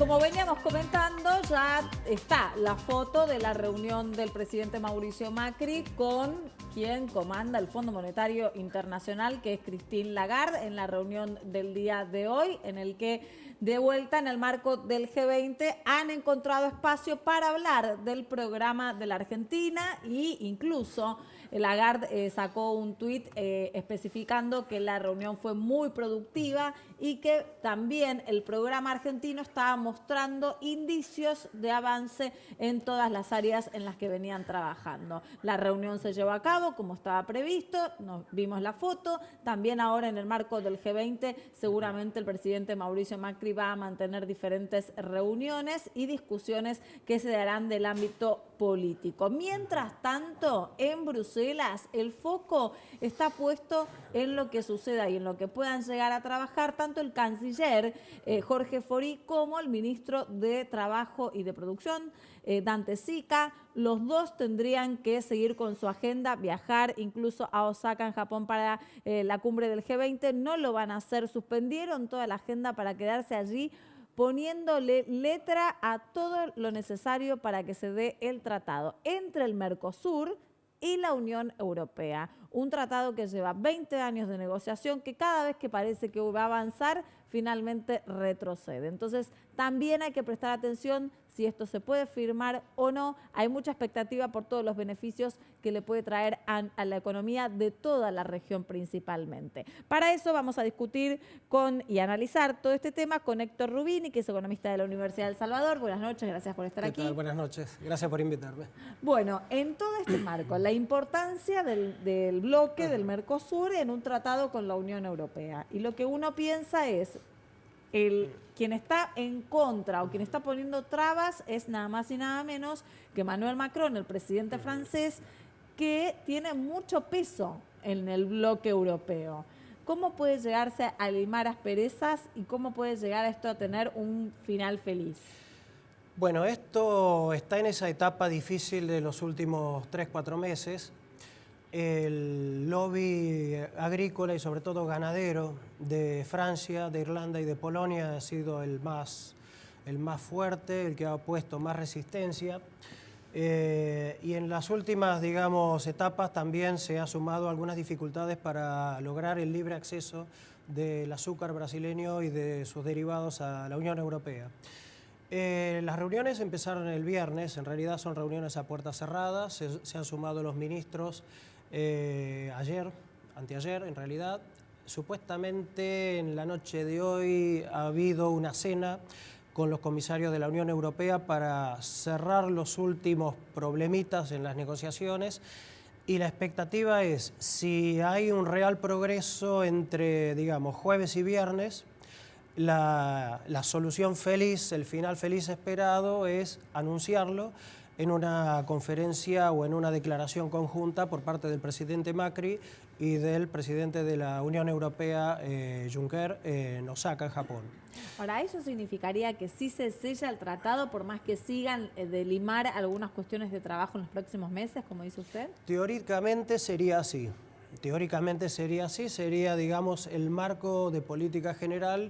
como veníamos comentando, ya está la foto de la reunión del presidente Mauricio Macri con quien comanda el Fondo Monetario Internacional, que es Christine Lagarde, en la reunión del día de hoy, en el que de vuelta en el marco del G20 han encontrado espacio para hablar del programa de la Argentina e incluso Lagarde sacó un tuit especificando que la reunión fue muy productiva y que también el programa argentino estaba mostrando indicios de avance en todas las áreas en las que venían trabajando. La reunión se llevó a cabo como estaba previsto, nos vimos la foto, también ahora en el marco del G20 seguramente el presidente Mauricio Macri va a mantener diferentes reuniones y discusiones que se darán del ámbito político. Mientras tanto, en Bruselas el foco está puesto en lo que suceda y en lo que puedan llegar a trabajar tanto el canciller Jorge Fori como el ministro de Trabajo y de Producción, Dante Sica. Los dos tendrían que seguir con su agenda, viajar incluso a Osaka, en Japón, para la cumbre del G20. No lo van a hacer, suspendieron toda la agenda para quedarse allí, poniéndole letra a todo lo necesario para que se dé el tratado entre el Mercosur y la Unión Europea. Un tratado que lleva 20 años de negociación, que cada vez que parece que va a avanzar, finalmente retrocede. Entonces, también hay que prestar atención si esto se puede firmar o no. Hay mucha expectativa por todos los beneficios que le puede traer a la economía de toda la región principalmente. Para eso vamos a discutir y analizar todo este tema con Héctor Rubini, que es economista de la Universidad del Salvador. Buenas noches, gracias por estar aquí. ¿Qué tal? Buenas noches, gracias por invitarme. Bueno, en todo este marco, la importancia del bloque del Mercosur en un tratado con la Unión Europea. Y lo que uno piensa es, quien está en contra o quien está poniendo trabas es nada más y nada menos que Emmanuel Macron, el presidente francés, que tiene mucho peso en el bloque europeo. ¿Cómo puede llegarse a limar asperezas y cómo puede llegar a esto a tener un final feliz? Bueno, esto está en esa etapa difícil de los últimos 3-4 meses. El lobby agrícola y sobre todo ganadero de Francia, de Irlanda y de Polonia ha sido el más fuerte, el que ha puesto más resistencia. Y en las últimas, digamos, etapas también se ha sumado algunas dificultades para lograr el libre acceso del azúcar brasileño y de sus derivados a la Unión Europea. Las reuniones empezaron el viernes, en realidad son reuniones a puertas cerradas, se han sumado los ministros anteayer en realidad. Supuestamente en la noche de hoy ha habido una cena con los comisarios de la Unión Europea para cerrar los últimos problemitas en las negociaciones y la expectativa es, si hay un real progreso entre, digamos, jueves y viernes, la solución feliz, el final feliz esperado es anunciarlo en una conferencia o en una declaración conjunta por parte del presidente Macri y del presidente de la Unión Europea, Juncker, en Osaka, en Japón. Ahora, ¿eso significaría que sí se sella el tratado por más que sigan de limar algunas cuestiones de trabajo en los próximos meses, como dice usted? Teóricamente sería así. Teóricamente sería así, sería, digamos, el marco de política general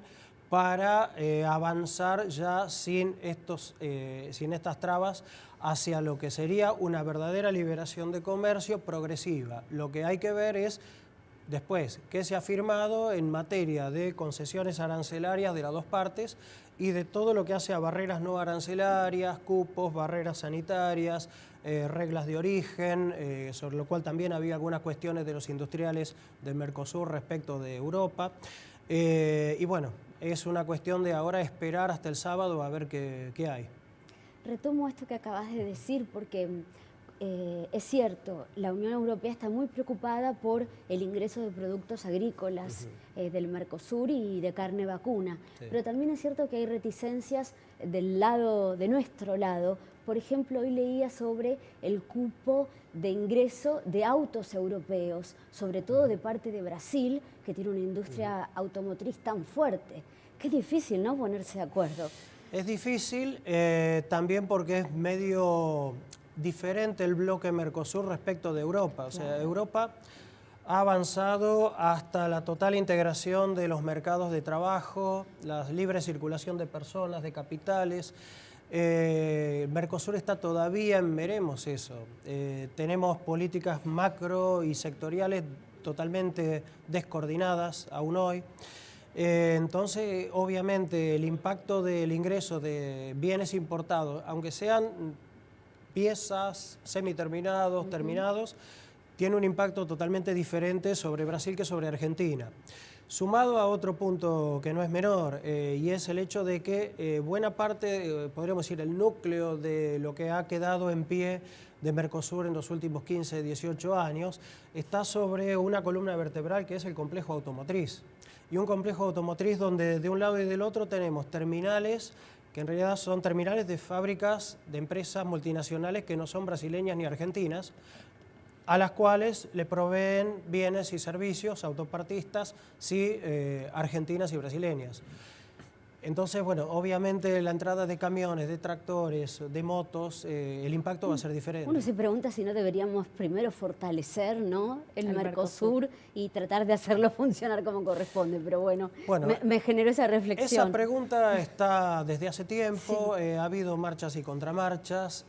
para avanzar ya sin estas trabas hacia lo que sería una verdadera liberación de comercio progresiva. Lo que hay que ver es después qué se ha firmado en materia de concesiones arancelarias de las dos partes y de todo lo que hace a barreras no arancelarias, cupos, barreras sanitarias, reglas de origen, sobre lo cual también había algunas cuestiones de los industriales del Mercosur respecto de Europa. Y bueno, es una cuestión de ahora esperar hasta el sábado a ver qué hay. Retomo esto que acabas de decir porque es cierto, la Unión Europea está muy preocupada por el ingreso de productos agrícolas del Mercosur y de carne vacuna, pero también es cierto que hay reticencias de nuestro lado. Por ejemplo, hoy leía sobre el cupo de ingreso de autos europeos, sobre todo de parte de Brasil, que tiene una industria automotriz tan fuerte. Qué difícil, ¿no?, ponerse de acuerdo. Es difícil también porque es medio diferente el bloque Mercosur respecto de Europa. O sea, Europa ha avanzado hasta la total integración de los mercados de trabajo, la libre circulación de personas, de capitales. Mercosur está todavía en veremos eso. Tenemos políticas macro y sectoriales totalmente descoordinadas aún hoy. Entonces, obviamente, el impacto del ingreso de bienes importados, aunque sean piezas, semiterminados, terminados, tiene un impacto totalmente diferente sobre Brasil que sobre Argentina. Sumado a otro punto que no es menor, y es el hecho de que buena parte, podríamos decir, el núcleo de lo que ha quedado en pie de Mercosur en los últimos 15, 18 años, está sobre una columna vertebral que es el complejo automotriz. Y un complejo automotriz donde de un lado y del otro tenemos terminales, que en realidad son terminales de fábricas de empresas multinacionales que no son brasileñas ni argentinas, a las cuales le proveen bienes y servicios autopartistas, sí, argentinas y brasileñas. Entonces, bueno, obviamente la entrada de camiones, de tractores, de motos, el impacto va a ser diferente. Uno se pregunta si no deberíamos primero fortalecer, ¿no?, el Mercosur y tratar de hacerlo funcionar como corresponde, pero bueno, me generó esa reflexión. Esa pregunta está desde hace tiempo, sí. Ha habido marchas y contramarchas.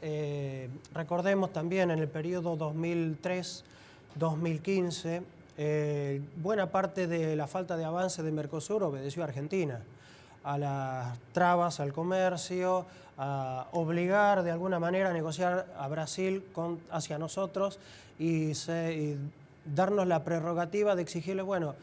Recordemos también en el periodo 2003-2015, buena parte de la falta de avance de Mercosur obedeció a Argentina, a las trabas al comercio, a obligar de alguna manera a negociar a Brasil hacia nosotros y darnos la prerrogativa de exigirle, bueno,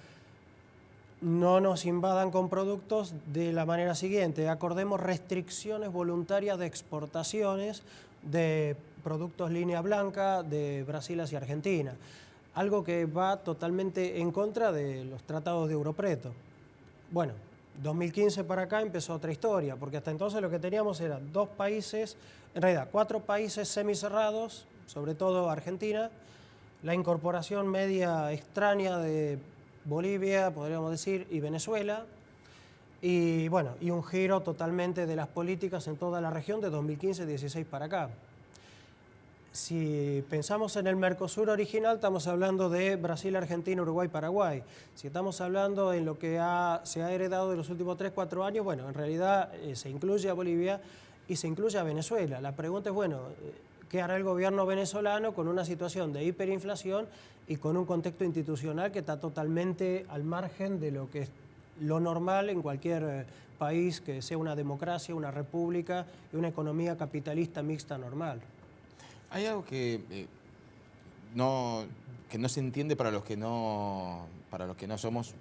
no nos invadan con productos de la manera siguiente, acordemos restricciones voluntarias de exportaciones de productos línea blanca de Brasil hacia Argentina, algo que va totalmente en contra de los tratados de Europreto. Bueno, 2015 para acá empezó otra historia, porque hasta entonces lo que teníamos eran 2 países, en realidad 4 países semicerrados, sobre todo Argentina, la incorporación media extraña de Bolivia, podríamos decir, y Venezuela, y bueno, y un giro totalmente de las políticas en toda la región de 2015-16 para acá. Si pensamos en el Mercosur original, estamos hablando de Brasil, Argentina, Uruguay, Paraguay. Si estamos hablando en lo que se ha heredado de los últimos 3-4 años, bueno, en realidad se incluye a Bolivia y se incluye a Venezuela. La pregunta es, bueno, ¿qué hará el gobierno venezolano con una situación de hiperinflación y con un contexto institucional que está totalmente al margen de lo que es lo normal en cualquier país que sea una democracia, una república y una economía capitalista mixta normal? Hay algo que no se entiende para los que no somos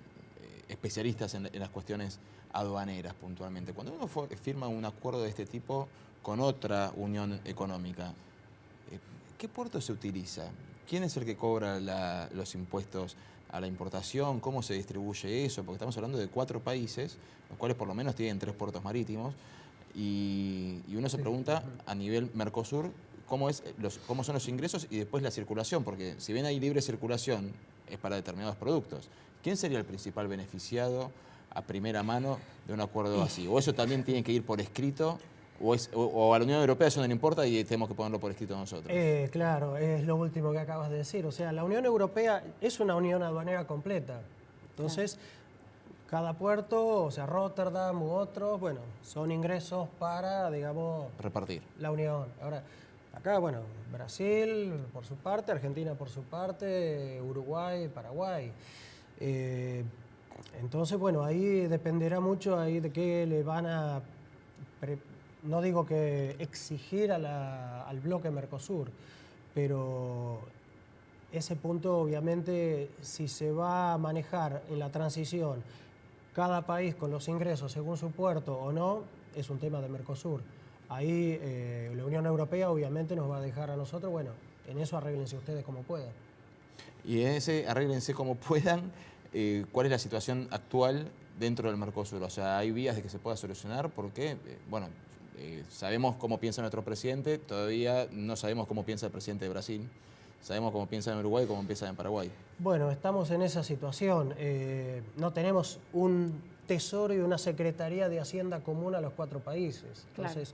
especialistas en las cuestiones aduaneras puntualmente. Cuando uno firma un acuerdo de este tipo con otra unión económica, ¿qué puerto se utiliza? ¿Quién es el que cobra los impuestos a la importación? ¿Cómo se distribuye eso? Porque estamos hablando de 4 países, los cuales por lo menos tienen 3 puertos marítimos, y uno se pregunta a nivel Mercosur, ¿cómo son los ingresos y después la circulación? Porque si bien hay libre circulación, es para determinados productos. ¿Quién sería el principal beneficiado a primera mano de un acuerdo así? ¿O eso también tiene que ir por escrito? ¿O a la Unión Europea eso no le importa y tenemos que ponerlo por escrito nosotros? Claro, es lo último que acabas de decir. O sea, la Unión Europea es una unión aduanera completa. Entonces, cada puerto, o sea, Rotterdam u otros, bueno, son ingresos para, digamos, repartir la Unión. Ahora, acá, bueno, Brasil por su parte, Argentina por su parte, Uruguay, Paraguay. Entonces, bueno, ahí dependerá mucho ahí de qué le van a, no digo que exigir al bloque Mercosur, pero ese punto obviamente si se va a manejar en la transición cada país con los ingresos según su puerto o no, es un tema de Mercosur. Ahí la Unión Europea obviamente nos va a dejar a nosotros, bueno, en eso arréglense ustedes como puedan. Y en ese arréglense como puedan, ¿cuál es la situación actual dentro del Mercosur? O sea, ¿hay vías de que se pueda solucionar? Porque, bueno, sabemos cómo piensa nuestro presidente, todavía no sabemos cómo piensa el presidente de Brasil, sabemos cómo piensa en Uruguay y cómo piensa en Paraguay. Bueno, estamos en esa situación. No tenemos un tesoro y una secretaría de Hacienda común a los 4 países. Entonces,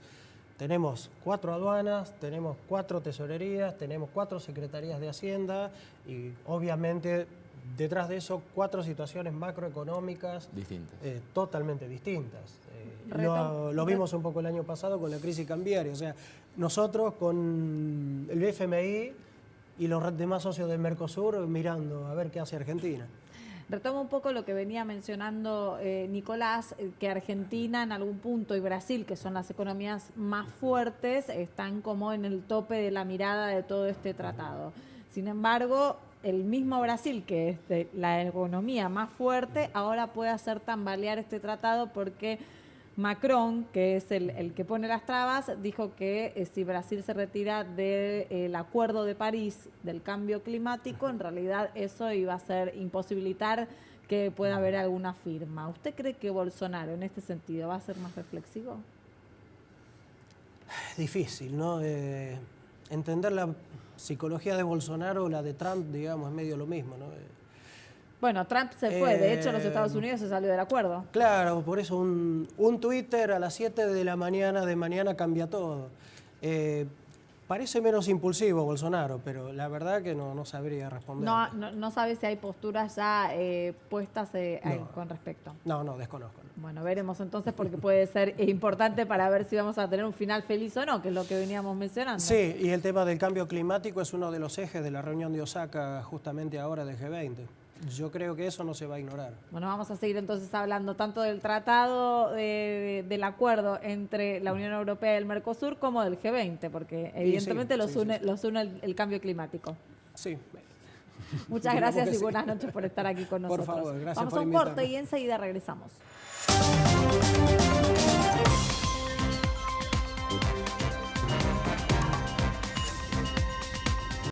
tenemos 4 aduanas, tenemos 4 tesorerías, tenemos 4 secretarías de Hacienda y obviamente detrás de eso 4 situaciones macroeconómicas Distintas. Totalmente distintas. Retom- Lo vimos un poco el año pasado con la crisis cambiaria. O sea, nosotros con el FMI y los demás socios del Mercosur mirando a ver qué hace Argentina. Retomo un poco lo que venía mencionando Nicolás, que Argentina en algún punto y Brasil, que son las economías más fuertes, están como en el tope de la mirada de todo este tratado. Sin embargo, el mismo Brasil, que es la economía más fuerte, ahora puede hacer tambalear este tratado porque Macron, que es el que pone las trabas, dijo que si Brasil se retira del Acuerdo de París del cambio climático, en realidad eso iba a ser imposibilitar que pueda haber alguna firma. ¿Usted cree que Bolsonaro en este sentido va a ser más reflexivo? Es difícil, ¿no? Entender la psicología de Bolsonaro o la de Trump, digamos, es medio lo mismo, ¿no? Bueno, Trump se fue, de hecho los Estados Unidos se salió del acuerdo. Claro, por eso un Twitter a las 7 de la mañana cambia todo. Parece menos impulsivo Bolsonaro, pero la verdad que no sabría responder. No sabe si hay posturas ya puestas con respecto. No, desconozco. No. Bueno, veremos entonces porque puede ser importante para ver si vamos a tener un final feliz o no, que es lo que veníamos mencionando. Sí, y el tema del cambio climático es uno de los ejes de la reunión de Osaka justamente ahora del G20. Yo creo que eso no se va a ignorar. Bueno, vamos a seguir entonces hablando tanto del tratado, del acuerdo entre la Unión Europea y el Mercosur, como del G20, porque evidentemente los une el cambio climático. Sí. Muchas gracias y buenas noches por estar aquí con nosotros. Por favor, gracias Vamos por a un invitarme. corte y enseguida regresamos.